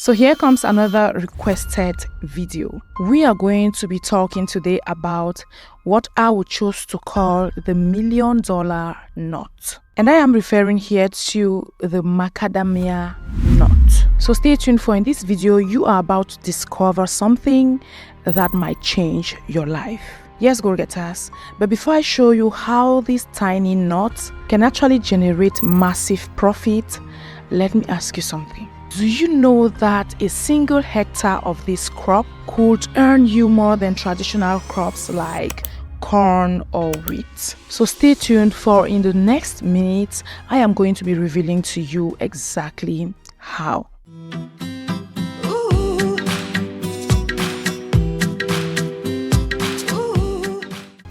So here comes another requested video. We are going to be talking today about what I would choose to call the $1 million nut. And I am referring here to the macadamia nut. So stay tuned, for in this video you are about to discover something that might change your life. Yes, goal-getters, but before I show you how this tiny nut can actually generate massive profit, let me ask you something. Do you know that a single hectare of this crop could earn you more than traditional crops like corn or wheat? So stay tuned, for in the next minutes I am going to be revealing to you exactly how.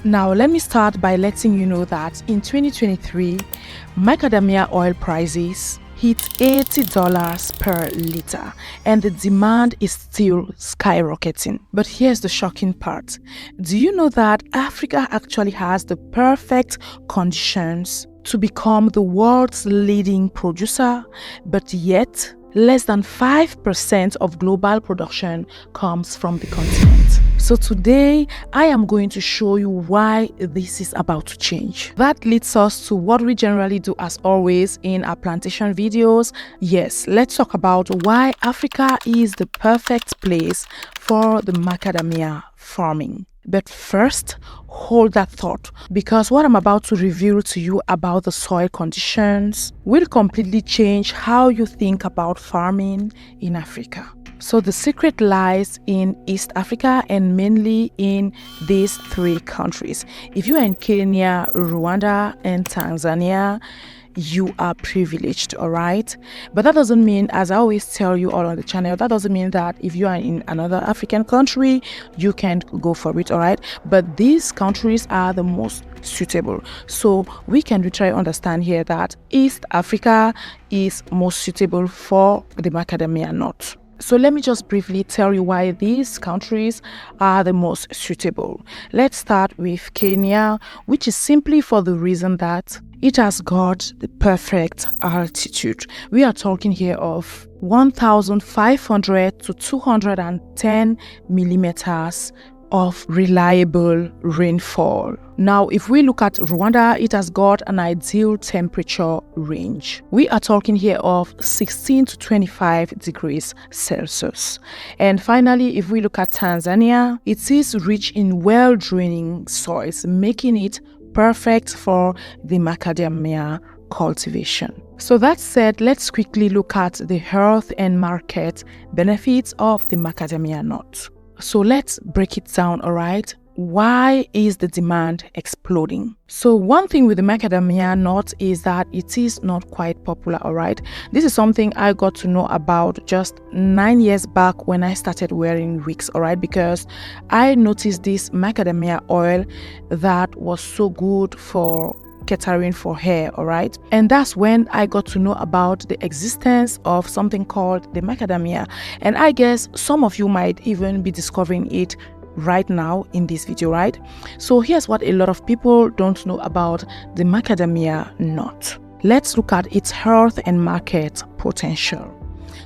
Now let me start by letting you know that in 2023 macadamia oil prices hit $80 per liter and the demand is still skyrocketing. But here's the shocking part. Do you know that Africa actually has the perfect conditions to become the world's leading producer, but yet less than 5% of global production comes from the continent? So today, I am going to show you why this is about to change. That leads us to what we generally do as always in our plantation videos. Yes, let's talk about why Africa is the perfect place for the macadamia farming. But first, hold that thought, because what I'm about to reveal to you about the soil conditions will completely change how you think about farming in Africa. So the secret lies in East Africa and mainly in these three countries. If you are in Kenya, Rwanda, and Tanzania, you are privileged, all right? But that doesn't mean, as I always tell you all on the channel, that doesn't mean that if you are in another African country, you can't go for it, all right? But these countries are the most suitable. So we can try to understand here that East Africa is most suitable for the macadamia nut. So let me just briefly tell you why these countries are the most suitable. Let's start with Kenya, which is simply for the reason that it has got the perfect altitude. We are talking here of 1,500 to 210 millimeters of reliable rainfall. Now, if we look at Rwanda, it has got an ideal temperature range. We are talking here of 16 to 25 degrees Celsius. And finally, if we look at Tanzania, it is rich in well-draining soils, making it perfect for the macadamia cultivation. So that said, let's quickly look at the health and market benefits of the macadamia nut. So let's break it down, all right? Why is the demand exploding? So one thing with the macadamia nut is that it is not quite popular, all right? This is something I got to know about just 9 years back when I started wearing wigs, all right? Because I noticed this macadamia oil that was so good for catering for hair, all right? And that's when I got to know about the existence of something called the macadamia. And I guess some of you might even be discovering it right now in this video, right? So here's what a lot of people don't know about the macadamia nut. Let's look at its health and market potential.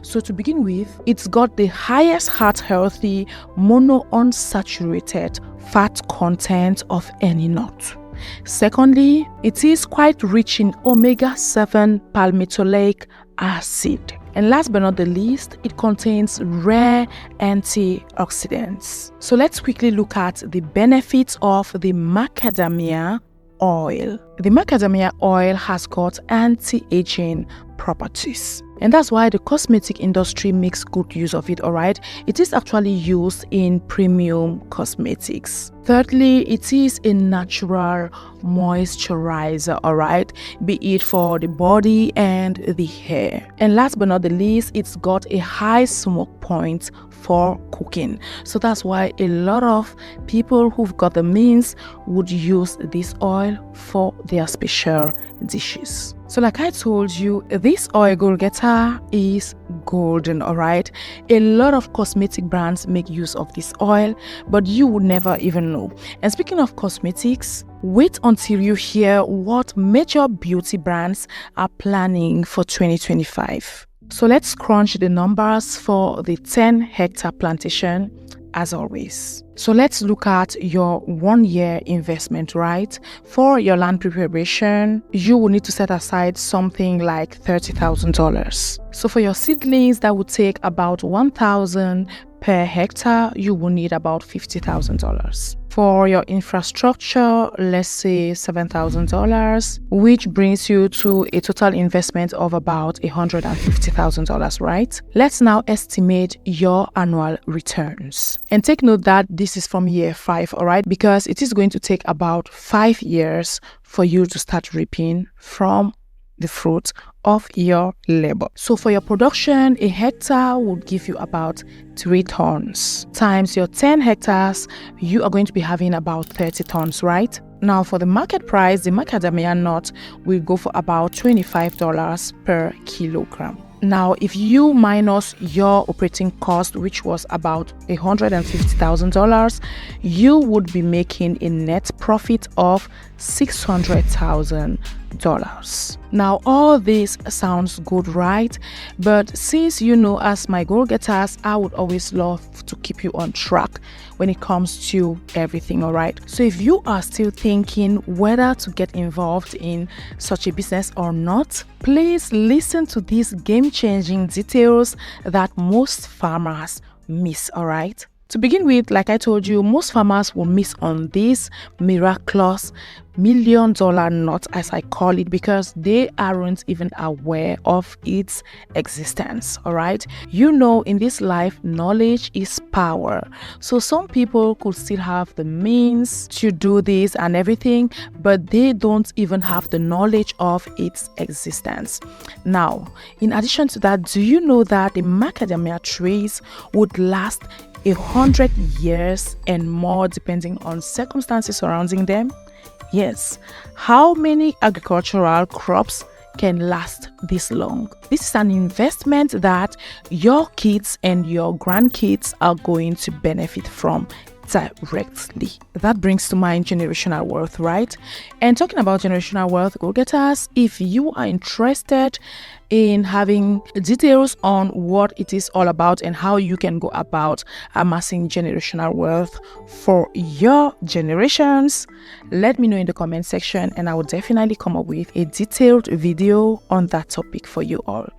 So to begin with, it's got the highest heart-healthy monounsaturated fat content of any nut. Secondly, it is quite rich in omega-7 palmitoleic acid. And last but not the least, it contains rare antioxidants. So let's quickly look at the benefits of the macadamia oil. The macadamia oil has got anti-aging properties. And that's why the cosmetic industry makes good use of it, all right? It is actually used in premium cosmetics. Thirdly, it is a natural moisturizer, all right? Be it for the body and the hair. And last but not the least, it's got a high smoke point for cooking. So that's why a lot of people who've got the means would use this oil for their special dishes. So like I told you, this oil, goal-getter, is golden, all right? A lot of cosmetic brands make use of this oil, but you would never even know. And speaking of cosmetics, wait until you hear what major beauty brands are planning for 2025. So let's crunch the numbers for the 10-hectare plantation as always. So let's look at your 1-year investment, right? For your land preparation, you will need to set aside something like $30,000. So for your seedlings, that would take about $1,000 per hectare. You will need about $50,000. For your infrastructure, let's say $7,000, which brings you to a total investment of about $150,000, right? Let's now estimate your annual returns. And take note that this is from year 5, all right? Because it is going to take about 5 years for you to start reaping from the fruit of your labor. So for your production, a hectare would give you about 3 tons. Times your 10 hectares, you are going to be having about 30 tons, right? Now for the market price, the macadamia nut will go for about $25 per kilogram. Now, if you minus your operating cost, which was about $150,000, you would be making a net profit of $600,000. Now, all this sounds good, right? But since you know, as my goal getters, I would always love to keep you on track when it comes to everything, all right? So if you are still thinking whether to get involved in such a business or not, please listen to these game-changing details that most farmers miss, all right? To begin with, like I told you, most farmers will miss on this miraculous $1 million nut, as I call it, because they aren't even aware of its existence, all right? You know, in this life, knowledge is power. So some people could still have the means to do this and everything, but they don't even have the knowledge of its existence. Now, in addition to that, do you know that the macadamia trees would last 100 years and more depending on circumstances surrounding them? Yes. How many agricultural crops can last this long? This is an investment that your kids and your grandkids are going to benefit from directly. That brings to mind generational wealth, right? And talking about generational wealth, go getters, if you are interested in having details on what it is all about and how you can go about amassing generational wealth for your generations, let me know in the comment section and I will definitely come up with a detailed video on that topic for you all.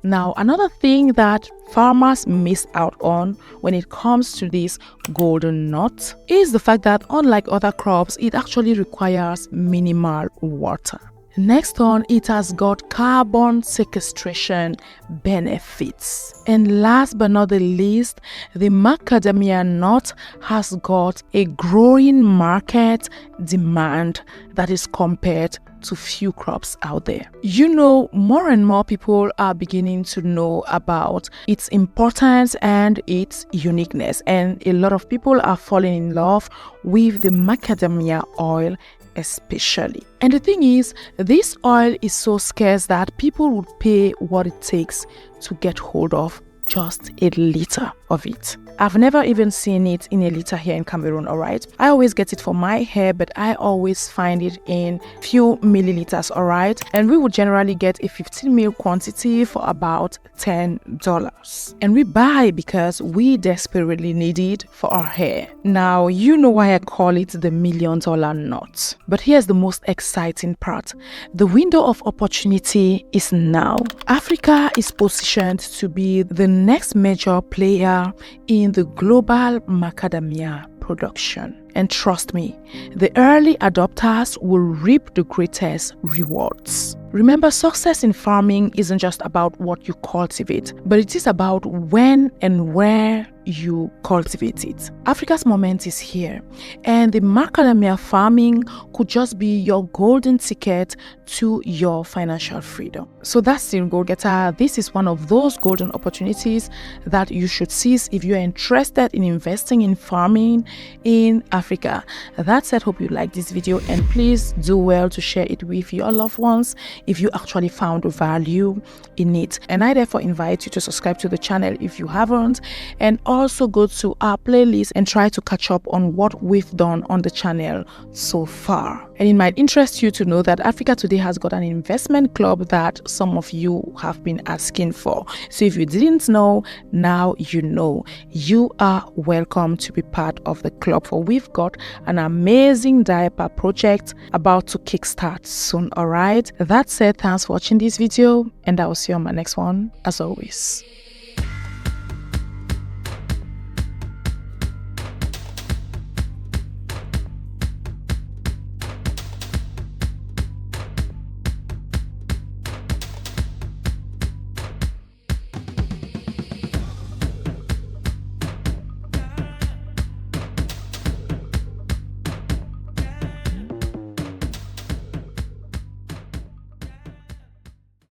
Now, another thing that farmers miss out on when it comes to this golden nut is the fact that unlike other crops, it actually requires minimal water. Next on, it has got carbon sequestration benefits. And last but not the least, the macadamia nut has got a growing market demand that is compared to few crops out there. You know, more and more people are beginning to know about its importance and its uniqueness, and a lot of people are falling in love with the macadamia oil especially. And the thing is, this oil is so scarce that people would pay what it takes to get hold of just a liter of it. I've never even seen it in a liter here in Cameroon, alright? I always get it for my hair, but I always find it in few milliliters, alright? And we would generally get a 15 ml quantity for about $10. And we buy because we desperately need it for our hair. Now, you know why I call it the $1 million nut. But here's the most exciting part. The window of opportunity is now. Africa is positioned to be the next major player in the global macadamia production. And trust me, the early adopters will reap the greatest rewards. Remember, success in farming isn't just about what you cultivate, but it is about when and where you cultivate it. Africa's moment is here, and the macadamia farming could just be your golden ticket to your financial freedom. So that's the goal getter. This is one of those golden opportunities that you should seize if you are interested in investing in farming in Africa. That said, hope you like this video, and please do well to share it with your loved ones if you actually found value in it. And I therefore invite you to subscribe to the channel if you haven't, and also go to our playlist and try to catch up on what we've done on the channel so far. And it might interest you to know that Africa Today has got an investment club that some of you have been asking for. So if you didn't know, now you know. You are welcome to be part of the club, for we've got an amazing diaper project about to kickstart soon. All right, that said, thanks for watching this video, and I will see you on my next one as always.